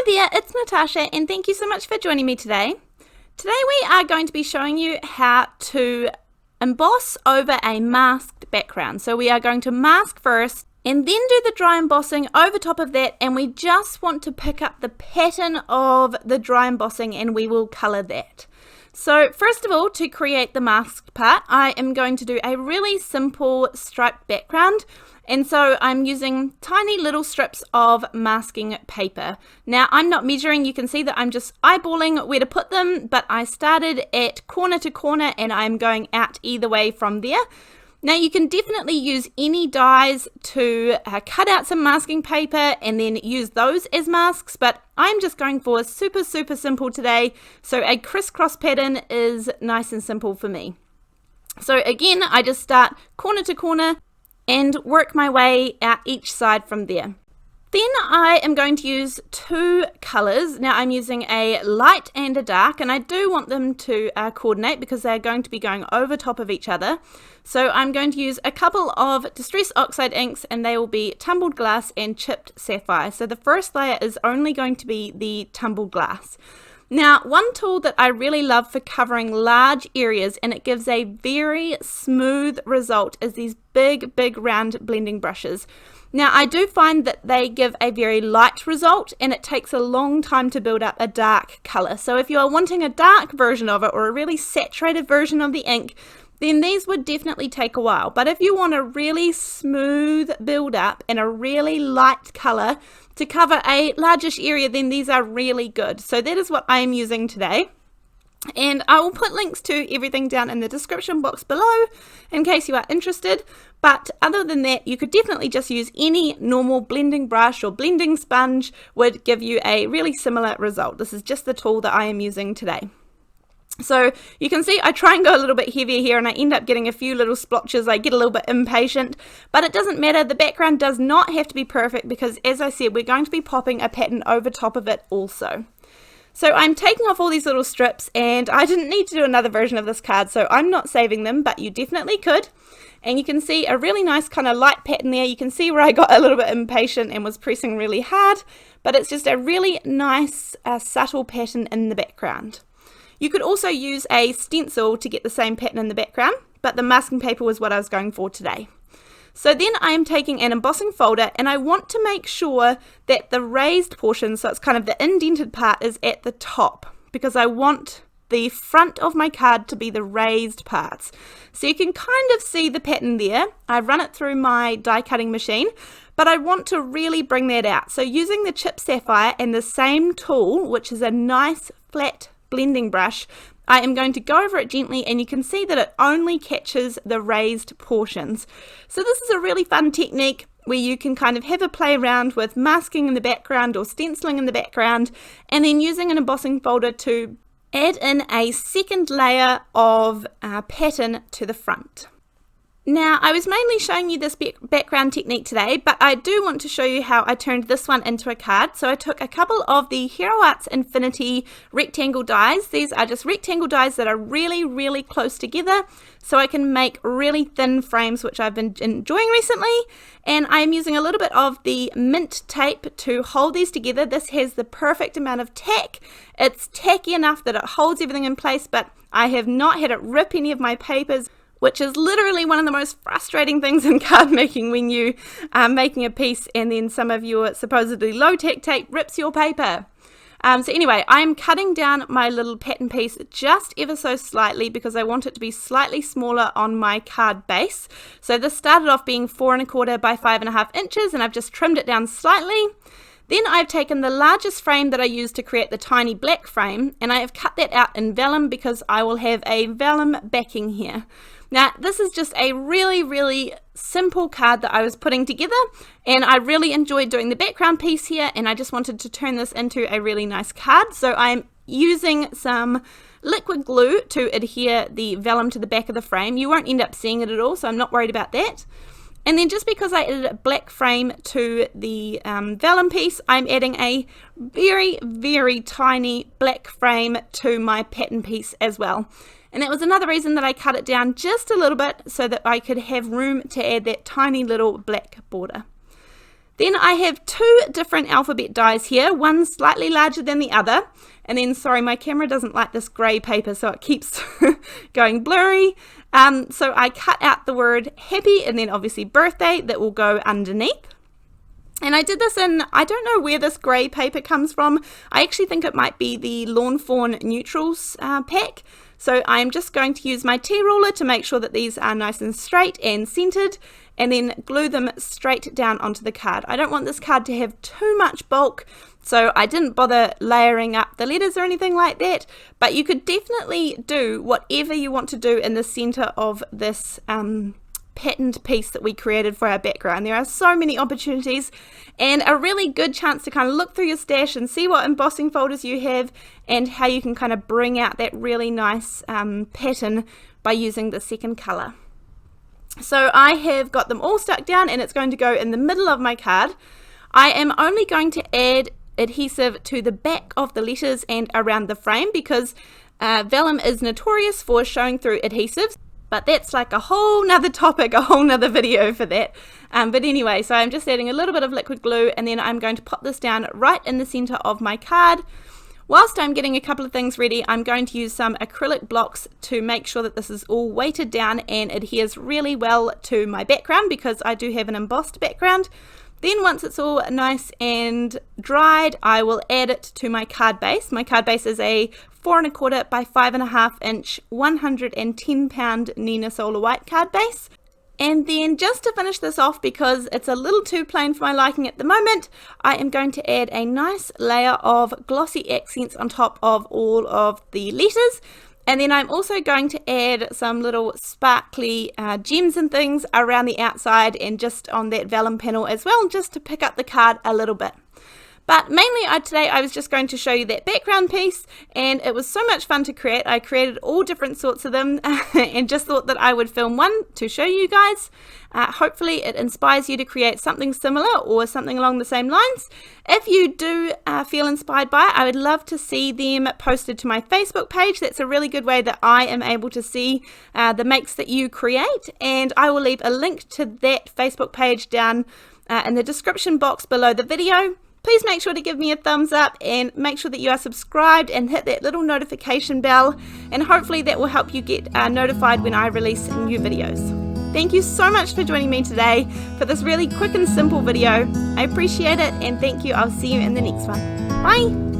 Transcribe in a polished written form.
there, it's Natasha and thank you so much for joining me today. Today we are going to be showing you how to emboss over a masked background. So we are going to mask first and then do the dry embossing over top of that, and we just want to pick up the pattern of the dry embossing and we will colour that. So first of all, to create the masked part, I am going to do a really simple striped background. And so I'm using tiny little strips of masking paper. Now I'm not measuring, you can see that I'm just eyeballing where to put them, but I started at corner to corner and I'm going out either way from there. Now you can definitely use any dies to cut out some masking paper and then use those as masks, but I'm just going for super simple today. So a crisscross pattern is nice and simple for me. So again, I just start corner to corner and work my way out each side from there. Then I am going to use two colours. Now I'm using a light and a dark, and I do want them to coordinate because they're going to be going over top of each other. So I'm going to use a couple of Distress Oxide inks, and they will be Tumbled Glass and Chipped Sapphire. So the first layer is only going to be the Tumbled Glass. Now, one tool that I really love for covering large areas and it gives a very smooth result is these big round blending brushes. Now, I do find that they give a very light result and it takes a long time to build up a dark color. So if you are wanting a dark version of it or a really saturated version of the ink, then these would definitely take a while. But if you want a really smooth build up and a really light color to cover a largish area, then these are really good. So that is what I am using today. And I will put links to everything down in the description box below in case you are interested. But other than that, you could definitely just use any normal blending brush or blending sponge would give you a really similar result. This is just the tool that I am using today. So you can see I try and go a little bit heavier here and I end up getting a few little splotches. I get a little bit impatient, but it doesn't matter. The background does not have to be perfect because, as I said, we're going to be popping a pattern over top of it also. So I'm taking off all these little strips, and I didn't need to do another version of this card, so I'm not saving them, but you definitely could. And you can see a really nice kind of light pattern there. You can see where I got a little bit impatient and was pressing really hard, but it's just a really nice subtle pattern in the background. You could also use a stencil to get the same pattern in the background, but the masking paper was what I was going for today. So then I am taking an embossing folder and I want to make sure that the raised portion, so it's kind of the indented part, is at the top because I want the front of my card to be the raised parts. So you can kind of see the pattern there. I run it through my die cutting machine, but I want to really bring that out. So using the Chipped Sapphire and the same tool, which is a nice flat blending brush, I am going to go over it gently, and you can see that it only catches the raised portions. So this is a really fun technique where you can kind of have a play around with masking in the background or stenciling in the background, and then using an embossing folder to add in a second layer of pattern to the front. Now, I was mainly showing you this background technique today, but I do want to show you how I turned this one into a card. So I took a couple of the Hero Arts Infinity rectangle dies. These are just rectangle dies that are really close together, so I can make really thin frames, which I've been enjoying recently. And I am using a little bit of the mint tape to hold these together. This has the perfect amount of tack. It's tacky enough that it holds everything in place, but I have not had it rip any of my papers, which is literally one of the most frustrating things in card making when you are making a piece and then some of your supposedly low tack tape rips your paper. So anyway, I'm cutting down my little pattern piece just ever so slightly because I want it to be slightly smaller on my card base. So this started off being 4 1/4 by 5.5 inches, and I've just trimmed it down slightly. Then I've taken the largest frame that I used to create the tiny black frame, and I have cut that out in vellum because I will have a vellum backing here. Now, this is just a really simple card that I was putting together, and I really enjoyed doing the background piece here, and I just wanted to turn this into a really nice card. So I'm using some liquid glue to adhere the vellum to the back of the frame. You won't end up seeing it at all, so I'm not worried about that. And then just because I added a black frame to the vellum piece, I'm adding a very tiny black frame to my pattern piece as well. And that was another reason that I cut it down just a little bit so that I could have room to add that tiny little black border. Then I have two different alphabet dies here, one slightly larger than the other. And then, sorry, my camera doesn't like this grey paper, so it keeps going blurry. So I cut out the word happy and then obviously birthday that will go underneath. And I did this in, I don't know where this grey paper comes from. I actually think it might be the Lawn Fawn Neutrals pack. So I'm just going to use my T-ruler to make sure that these are nice and straight and centered, and then glue them straight down onto the card. I don't want this card to have too much bulk, so I didn't bother layering up the letters or anything like that, but you could definitely do whatever you want to do in the center of this patterned piece that we created for our background. There are so many opportunities and a really good chance to kind of look through your stash and see what embossing folders you have and how you can kind of bring out that really nice pattern by using the second color. So I have got them all stuck down and it's going to go in the middle of my card. I am only going to add adhesive to the back of the letters and around the frame because Vellum is notorious for showing through adhesives. But that's like a whole nother topic, a whole nother video for that. But anyway, so I'm just adding a little bit of liquid glue and then I'm going to pop this down right in the center of my card. Whilst I'm getting a couple of things ready, I'm going to use some acrylic blocks to make sure that this is all weighted down and adheres really well to my background because I do have an embossed background. Then once it's all nice and dried, I will add it to my card base. My card base is a 4 1/4 by 5.5 inch 110 pound Nina Solar White card base. And then just to finish this off, because it's a little too plain for my liking at the moment, I am going to add a nice layer of glossy accents on top of all of the letters. And then I'm also going to add some little sparkly gems and things around the outside and just on that vellum panel as well, just to pick up the card a little bit. But mainly today I was just going to show you that background piece, and it was so much fun to create. I created all different sorts of them and just thought that I would film one to show you guys. Hopefully it inspires you to create something similar or something along the same lines. If you do feel inspired by it, I would love to see them posted to my Facebook page. That's a really good way that I am able to see the makes that you create, and I will leave a link to that Facebook page down in the description box below the video. Please make sure to give me a thumbs up and make sure that you are subscribed and hit that little notification bell, and hopefully that will help you get notified when I release new videos. Thank you so much for joining me today for this really quick and simple video. I appreciate it, and thank you. I'll see you in the next one. Bye!